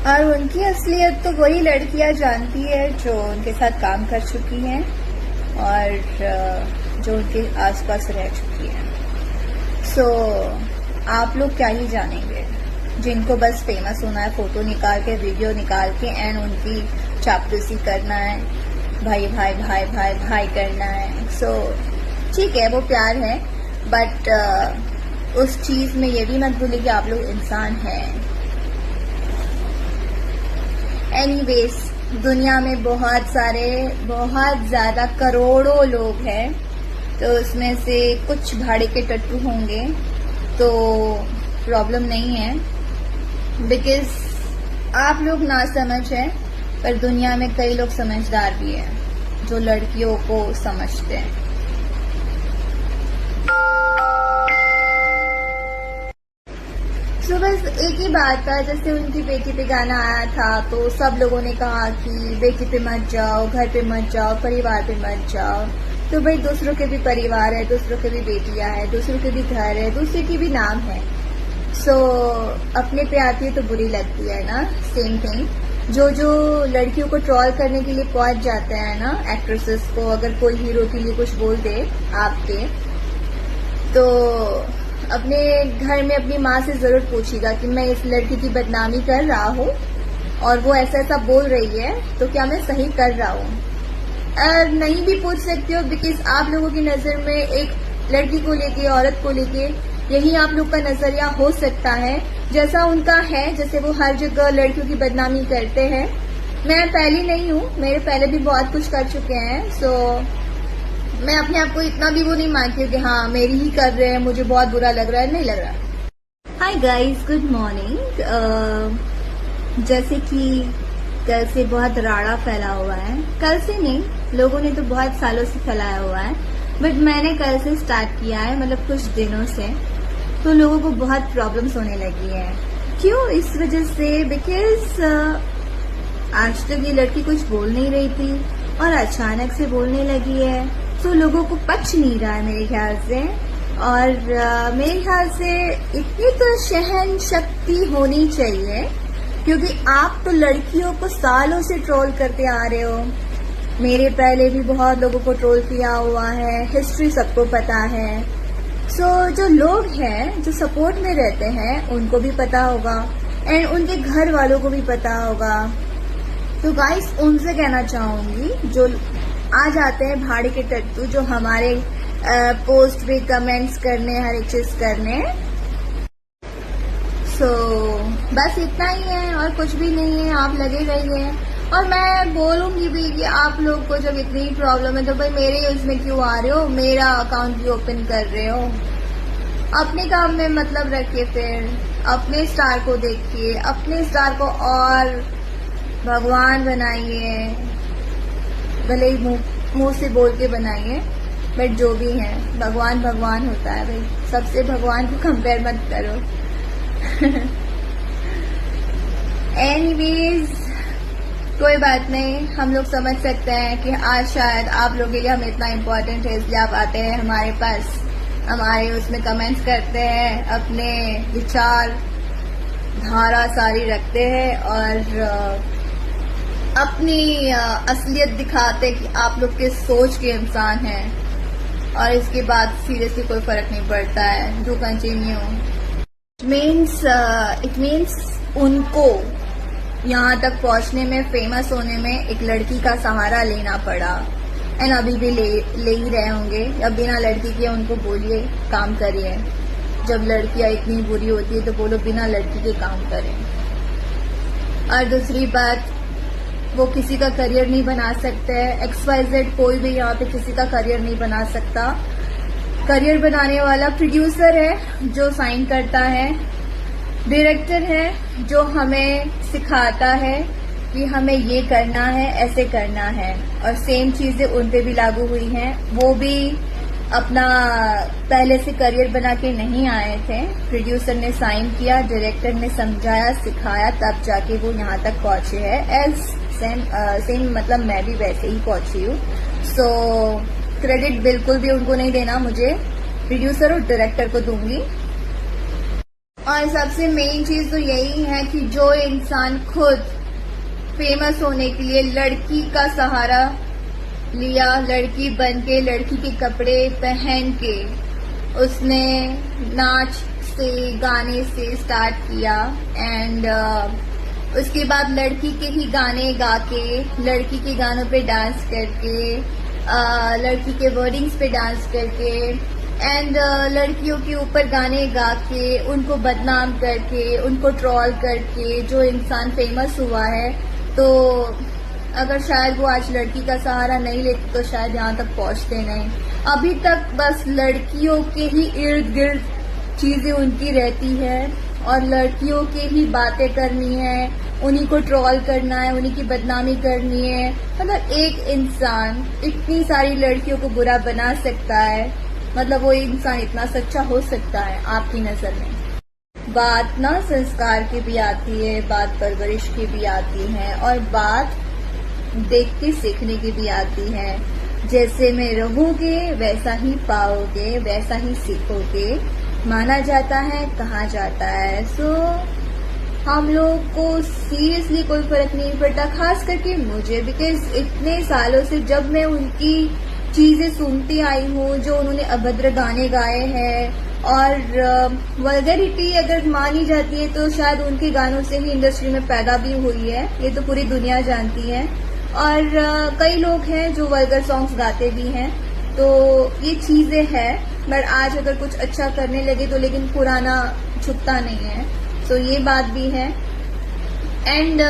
और उनकी असलियत तो वही लड़कियां जानती है जो उनके साथ काम कर चुकी हैं और जो उनके आसपास रह चुकी हैं। सो आप लोग क्या ही जानेंगे, जिनको बस फेमस होना है, फोटो निकाल के, वीडियो निकाल के एंड उनकी चापलूसी करना है, भाई भाई भाई भाई भाई करना है। सो ठीक है, वो प्यार है, बट उस चीज में ये भी मत भूलिए कि आप लोग इंसान हैं। एनीवेज, दुनिया में बहुत ज्यादा करोड़ों लोग हैं, तो उसमें से कुछ भाड़े के टट्टू होंगे तो प्रॉब्लम नहीं है, बिकॉज आप लोग ना समझ हैं, पर दुनिया में कई लोग समझदार भी हैं जो लड़कियों को समझते हैं। तो बस एक ही बात था, जैसे उनकी बेटी पे गाना आया था तो सब लोगों ने कहा कि बेटी पे मत जाओ, घर पे मत जाओ, परिवार पे मत जाओ। तो भाई दूसरों के भी परिवार है, दूसरों के भी बेटियां है, दूसरों के भी घर है, दूसरे की भी नाम है। सो अपने पे आती है तो बुरी लगती है ना। सेम थिंग, जो लड़कियों को ट्रोल करने के लिए पहुंच जाते हैं ना, एक्ट्रेसेस को, अगर कोई हीरो के लिए कुछ बोल दे आपके, तो अपने घर में अपनी माँ से जरूर पूछिएगा कि मैं इस लड़की की बदनामी कर रहा हूँ और वो ऐसा ऐसा बोल रही है, तो क्या मैं सही कर रहा हूँ। नहीं भी पूछ सकते हो, बिकॉज आप लोगों की नजर में एक लड़की को लेके, औरत को लेके यही आप लोग का नजरिया हो सकता है जैसा उनका है, जैसे वो हर जगह लड़कियों की बदनामी करते हैं। मैं पहली नहीं हूँ, मेरे पहले भी बहुत कुछ कर चुके हैं। सो मैं अपने आप को इतना भी वो नहीं मानती हूँ कि हाँ मेरी ही कर रहे हैं, मुझे बहुत बुरा लग रहा है, नहीं लग रहा। Hi guys, good morning. जैसे कि कल से बहुत राड़ा फैला हुआ है, कल से नहीं, लोगों ने तो बहुत सालों से फैलाया हुआ है, बट मैंने कल से स्टार्ट किया है, मतलब कुछ दिनों से। तो लोगों को बहुत प्रॉब्लम्स होने लगी है। क्यों? इस वजह से बिकॉज आज तक ये लड़की कुछ बोल नहीं रही थी और अचानक से बोलने लगी है, तो लोगों को पच नहीं रहा है मेरे ख्याल से। और मेरे ख्याल से इतनी तो सहन शक्ति होनी चाहिए, क्योंकि आप तो लड़कियों को सालों से ट्रोल करते आ रहे हो। मेरे पहले भी बहुत लोगों को ट्रोल किया हुआ है, हिस्ट्री सबको पता है। सो जो लोग हैं जो सपोर्ट में रहते हैं उनको भी पता होगा एंड उनके घर वालों को भी पता होगा। तो गाइस, उनसे कहना चाहूंगी जो आ जाते हैं भाड़े के टट्टू, जो हमारे पोस्ट पे कमेंट्स करने, हर एक चीज करने। सो बस इतना ही है और कुछ भी नहीं है, आप लगे रहिए। और मैं बोलूंगी भी कि आप लोग को जब इतनी प्रॉब्लम है तो भाई मेरे उसमें क्यों आ रहे हो, मेरा अकाउंट भी ओपन कर रहे हो। अपने काम में मतलब रखिए, फिर अपने स्टार को देखिए, अपने स्टार को और भगवान बनाइए, भले ही मुंह से बोल के बनाइए, बट जो भी है भगवान भगवान होता है भाई, सबसे भगवान को कंपेयर मत करो। एनीवेज, कोई बात नहीं, हम लोग समझ सकते हैं कि आज शायद आप लोगों के लिए हम इतना इम्पोर्टेंट है, इसलिए आप आते हैं हमारे पास, हमारे उसमें कमेंट्स करते हैं, अपने विचार धारा सारी रखते हैं और अपनी असलियत दिखाते कि आप लोग किस सोच के इंसान हैं। और इसके बाद सीरियसली कोई फर्क नहीं पड़ता है। Do continue. इट मीन्स उनको यहाँ तक पहुँचने में, फेमस होने में एक लड़की का सहारा लेना पड़ा एंड अभी भी ले ही रहे होंगे। अब बिना लड़की के उनको बोलिए काम करिए। जब लड़कियां इतनी बुरी होती है तो बोलो बिना लड़की के काम करें। और दूसरी बात, वो किसी का करियर नहीं बना सकते। XYZ कोई भी यहाँ पे किसी का करियर नहीं बना सकता। करियर बनाने वाला प्रोड्यूसर है जो साइन करता है, डायरेक्टर है जो हमें सिखाता है कि हमें ये करना है, ऐसे करना है। और सेम चीजें उन पे भी लागू हुई हैं। वो भी अपना पहले से करियर बना के नहीं आए थे। प्रोड्यूसर ने साइन किया, डायरेक्टर ने समझाया, सिखाया, तब जाके वो यहाँ तक पहुंचे हैं। सेम मतलब मैं भी वैसे ही पहुंची हूँ। सो क्रेडिट बिल्कुल भी उनको नहीं देना, मुझे प्रोड्यूसर और डायरेक्टर को दूंगी। और सबसे मेन चीज तो यही है कि जो इंसान खुद फेमस होने के लिए लड़की का सहारा लिया, लड़की बन के, लड़की के कपड़े पहन के उसने नाच से, गाने से स्टार्ट किया एंड उसके बाद लड़की के ही गाने गा के, लड़की के गानों पे डांस करके, लड़की के वर्डिंग्स पे डांस करके एंड लड़कियों के ऊपर गाने गा के, उनको बदनाम करके, उनको ट्रोल करके जो इंसान फेमस हुआ है, तो अगर शायद वो आज लड़की का सहारा नहीं लेते तो शायद यहाँ तक पहुँचते नहीं। अभी तक बस लड़कियों के ही इर्द गिर्द चीजें उनकी रहती है और लड़कियों के ही बातें करनी है, उन्हीं को ट्रोल करना है, उन्हीं की बदनामी करनी है। मतलब एक इंसान इतनी सारी लड़कियों को बुरा बना सकता है, मतलब वो इंसान इतना सच्चा हो सकता है आपकी नजर में। बात ना संस्कार की भी आती है, बात परवरिश की भी आती है और बात देख के सीखने की भी आती है। जैसे में रहोगे वैसा ही पाओगे, वैसा ही सीखोगे, माना जाता है, कहा जाता है। सो हम लोग को सीरियसली कोई फर्क नहीं पड़ता, खास करके मुझे, बिकॉज इतने सालों से जब मैं उनकी चीजें सुनती आई हूँ, जो उन्होंने अभद्र गाने गाए हैं और वल्गैरिटी अगर मानी जाती है तो शायद उनके गानों से ही इंडस्ट्री में पैदा भी हुई है, ये तो पूरी दुनिया जानती है। और कई लोग हैं जो वल्गर सॉन्ग्स गाते भी हैं, तो ये चीजें हैं। बट आज अगर कुछ अच्छा करने लगे तो लेकिन पुराना छुपता नहीं है, तो ये बात भी है। एंड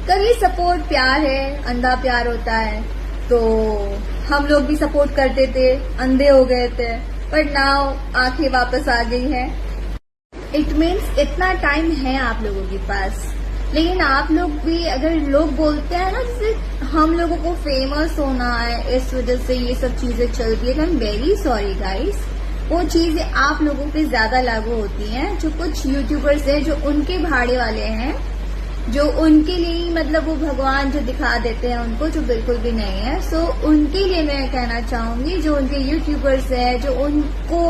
कभी सपोर्ट प्यार है, अंधा प्यार होता है, तो हम लोग भी सपोर्ट करते थे, अंधे हो गए थे, बट नाउ आंखें वापस आ गई है। इट मीन्स इतना टाइम है आप लोगों के पास, लेकिन आप लोग भी, अगर लोग बोलते हैं ना जैसे हम लोगों को फेमस होना है, इस वजह से ये सब चीजें चल रही है, आई एम वेरी सॉरी गाइस, वो चीजें आप लोगों पे ज्यादा लागू होती हैं। जो कुछ यूट्यूबर्स हैं जो उनके भाड़े वाले हैं, जो उनके लिए मतलब वो भगवान जो दिखा देते हैं उनको, जो बिल्कुल भी नहीं है। सो उनके लिए मैं कहना चाहूंगी, जो उनके यूट्यूबर्स हैं, जो उनको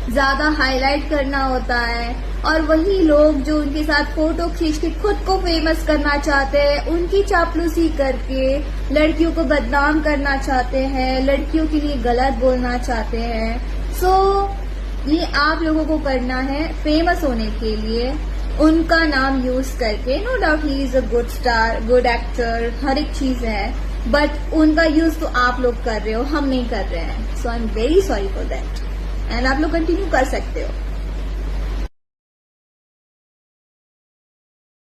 ज्यादा हाईलाइट करना होता है, और वही लोग जो उनके साथ फोटो खींच के खुद को फेमस करना चाहते हैं, उनकी चापलूसी करके लड़कियों को बदनाम करना चाहते हैं, लड़कियों के लिए गलत बोलना चाहते हैं। सो ये आप लोगों को करना है फेमस होने के लिए, उनका नाम यूज करके। No doubt he is a good star, good actor, हर एक चीज है, बट उनका यूज तो आप लोग कर रहे हो, हम नहीं कर रहे हैं। So I am very sorry for that, and आप लोग कंटिन्यू कर सकते हो।